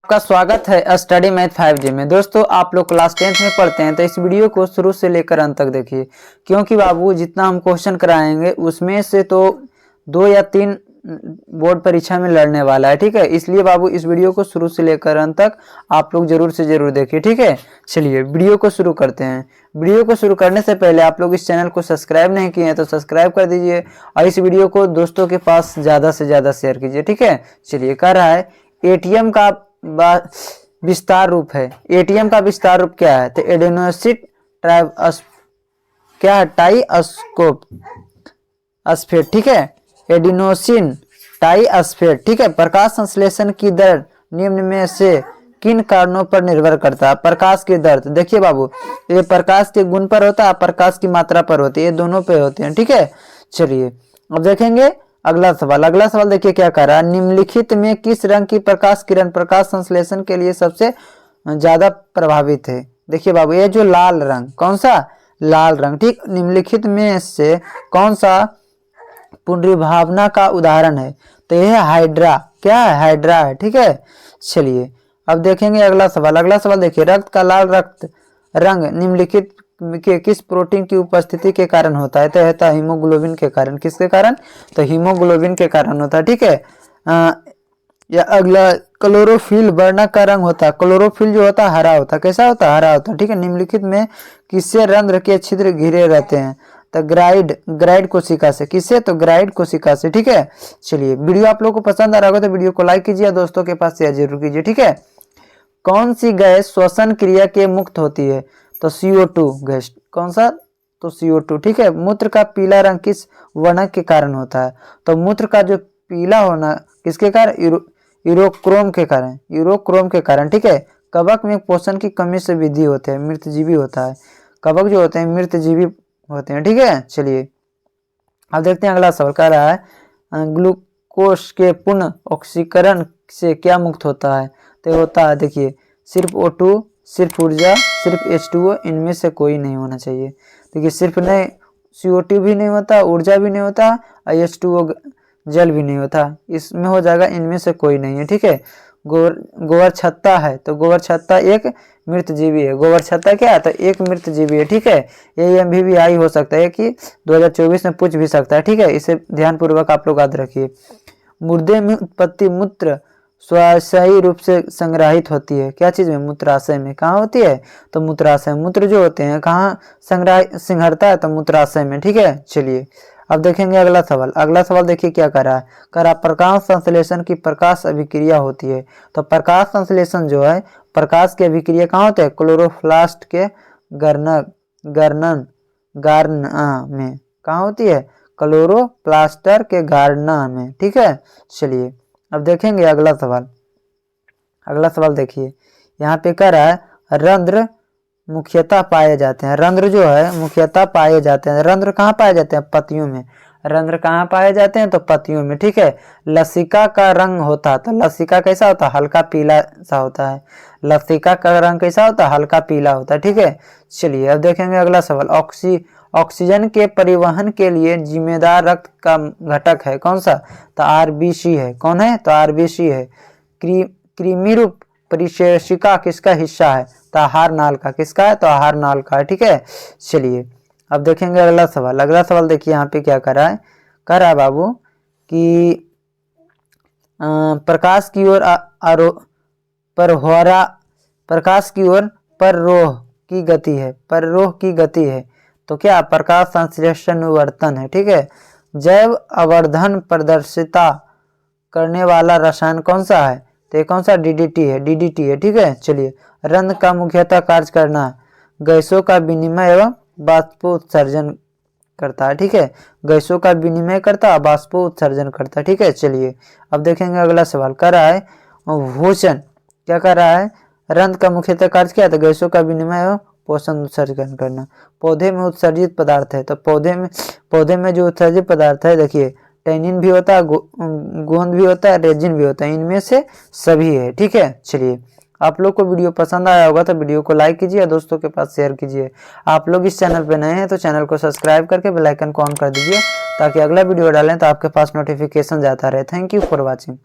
आपका स्वागत है स्टडी मैथ 5G में। दोस्तों आप लोग क्लास 10th में पढ़ते हैं तो इस वीडियो को शुरू से लेकर अंत तक देखिए, क्योंकि बाबू जितना हम क्वेश्चन कराएंगे उसमें से तो 2 या 3 बोर्ड परीक्षा में लड़ने वाला है, ठीक है। इसलिए बाबू इस वीडियो को शुरू से लेकर अंत तक आप लोग जरूर से जरूर देखिए, ठीक है। चलिए वीडियो को शुरू करते हैं। वीडियो को शुरू करने से पहले आप लोग इस चैनल को सब्सक्राइब नहीं किए हैं तो सब्सक्राइब कर दीजिए और इस वीडियो को दोस्तों के पास ज़्यादा से ज़्यादा शेयर कीजिए, ठीक है। चलिए कह रहा है एटीएम का विस्तार रूप है। एटीएम का विस्तार रूप क्या है? तो एडेनोसिन क्या है? टाइस्कोप स्फेयर, ठीक है। एडिनोसिन टाइस्फेयर, ठीक है। प्रकाश संश्लेषण की दर निम्न में से किन कारणों पर निर्भर करता है? प्रकाश की दर, तो देखिए बाबू ये प्रकाश के गुण पर होता है, प्रकाश की मात्रा पर होती है, ये दोनों पे होते हैं, ठीक है। चलिए अब देखेंगे अगला सवाल देखिए क्या कह रहा है। निम्नलिखित में किस रंग की प्रकाश किरण प्रकाश संश्लेषण के लिए सबसे ज्यादा प्रभावित है? देखिए बाबू ये जो लाल रंग, कौन सा? लाल रंग, ठीक। निम्नलिखित में से कौन सा पुनर्विभावना का उदाहरण है? तो यह हाइड्रा, क्या है? हाइड्रा है, ठीक है। चलिए अब देखेंगे अगला सवाल देखिए। रक्त का लाल रक्त रंग निम्नलिखित के किस प्रोटीन की उपस्थिति के कारण होता है? तो होता है हीमोग्लोबिन के कारण। किसके कारण? तो हीमोग्लोबिन के कारण होता है, ठीक है। या अगला क्लोरोफिल वर्णक का रंग होता है। क्लोरोफिल जो होता है हरा होता है। कैसा होता है? हरा होता है, ठीक है। निम्नलिखित में किससे रंध्र के छिद्र घिरे रहते हैं? तो ग्राइड कोशिका से। किससे? तो ग्राइड कोशिका से, ठीक है। चलिए वीडियो आप लोगों को पसंद आ रहा होगा तो वीडियो को लाइक कीजिए, दोस्तों के पास शेयर जरूर कीजिए, ठीक है। कौन सी गैस श्वसन क्रिया के मुक्त होती है? तो CO2 गैस। कौन सा? तो CO2, ठीक है। मूत्र का पीला रंग किस वर्णक के कारण होता है? तो मूत्र का जो पीला होना किसके कारण? यूरोक्रोम के कारण। यूरोक्रोम के कारण, ठीक है। कवक में पोषण की कमी से वृद्धि होते हैं, मृतजीवी होता है। कवक जो होते हैं मृतजीवी होते हैं, ठीक है। चलिए अब देखते हैं अगला सवाल कह रहा है ग्लूकोज के पुनः ऑक्सीकरण से क्या मुक्त होता है? तो होता है देखिए सिर्फ O2, सिर्फ ऊर्जा, सिर्फ H2O, इनमें से कोई नहीं होना चाहिए। देखिए सिर्फ नहीं, CO2 भी नहीं होता, ऊर्जा भी नहीं होता और H2O जल भी नहीं होता, इसमें हो जाएगा इनमें से कोई नहीं है, ठीक है। गोबर छत्ता है तो गोबर छत्ता एक मृत जीवी है। गोबर छत्ता क्या है? तो एक मृत जीवी है, ठीक है। ये MVVI हो सकता है कि 2024 में पूछ भी सकता है, ठीक है। इसे ध्यान पूर्वक आप लोग याद रखिए। मुर्दे में उत्पत्ति मूत्र स्वास्थ्यी रूप से संग्रहित होती है। क्या चीज में? मूत्राशय में। कहाँ होती है? तो मूत्राशय। मूत्र जो होते हैं कहाँ सिंघरता है? तो मूत्राशय में, ठीक है। चलिए अब देखेंगे अगला सवाल देखिए क्या कर रहा है। कह रहा प्रकाश संश्लेषण की प्रकाश अभिक्रिया होती है। तो प्रकाश संश्लेषण जो है प्रकाश की अभिक्रिया कहाँ होते हैं? क्लोरोप्लास्ट के गार्ना में। कहाँ होती है? क्लोरोप्लास्टर के गार्ना में, ठीक है। चलिए अब देखेंगे अगला सवाल देखिए। यहाँ पे कह रहा है रंध्र मुख्यतः पाए जाते हैं। रंध्र जो है मुख्यतः पाए जाते हैं। रंध्र कहाँ पाए जाते हैं? पत्तियों में। रंध्र कहाँ पाए जाते हैं? तो पत्तियों में, ठीक है। लसिका का रंग होता है तो लसिका कैसा होता है? हल्का पीला सा होता है। लसिका का रंग कैसा होता है? हल्का पीला होता है, ठीक है। चलिए अब देखेंगे अगला सवाल। ऑक्सीजन के परिवहन के लिए जिम्मेदार रक्त का घटक है कौन सा? तो RBC है। कौन है? तो RBC है। कृमि रूप परिशेषिका किसका हिस्सा है? तो आहार नाल का। किसका है? तो आहार नाल का है, ठीक है। चलिए अब देखेंगे अगला सवाल देखिए यहाँ पे क्या कर रहा है। कह रहा है बाबू कि प्रकाश की ओर प्रकाश की ओर पररोह की गति है। तो क्या? प्रकाश संश्लेषण विवर्तन है, ठीक है। जैव आवर्धन प्रदर्शिता करने वाला रसायन कौन सा है? तो कौन सा? DDT है, ठीक है। चलिए रंध्र का मुख्यतः कार्य करना गैसों का विनिमय एवं बाष्पोत्सर्जन करता है, ठीक है। गैसों का विनिमय करता है, बाष्पोत्सर्जन करता है, ठीक है। चलिए अब देखेंगे अगला सवाल। कर रहा है भोजन क्या कर रहा है? रंध्र का मुख्यतः कार्य क्या है? तो गैसों का विनिमय एवं पोषण उत्सर्जन करना। पौधे में उत्सर्जित पदार्थ है तो पौधे में जो उत्सर्जित पदार्थ है देखिए टैनिन भी होता है, गोंद भी होता है, रेजिन भी होता है, इनमें से सभी है, ठीक है। चलिए आप लोग को वीडियो पसंद आया होगा तो वीडियो को लाइक कीजिए, दोस्तों के पास शेयर कीजिए। आप लोग इस चैनल पे नए हैं तो चैनल को सब्सक्राइब करके बेल आइकन को ऑन कर दीजिए ताकि अगला वीडियो डालें तो आपके पास नोटिफिकेशन जाता रहे। Thank you for watching.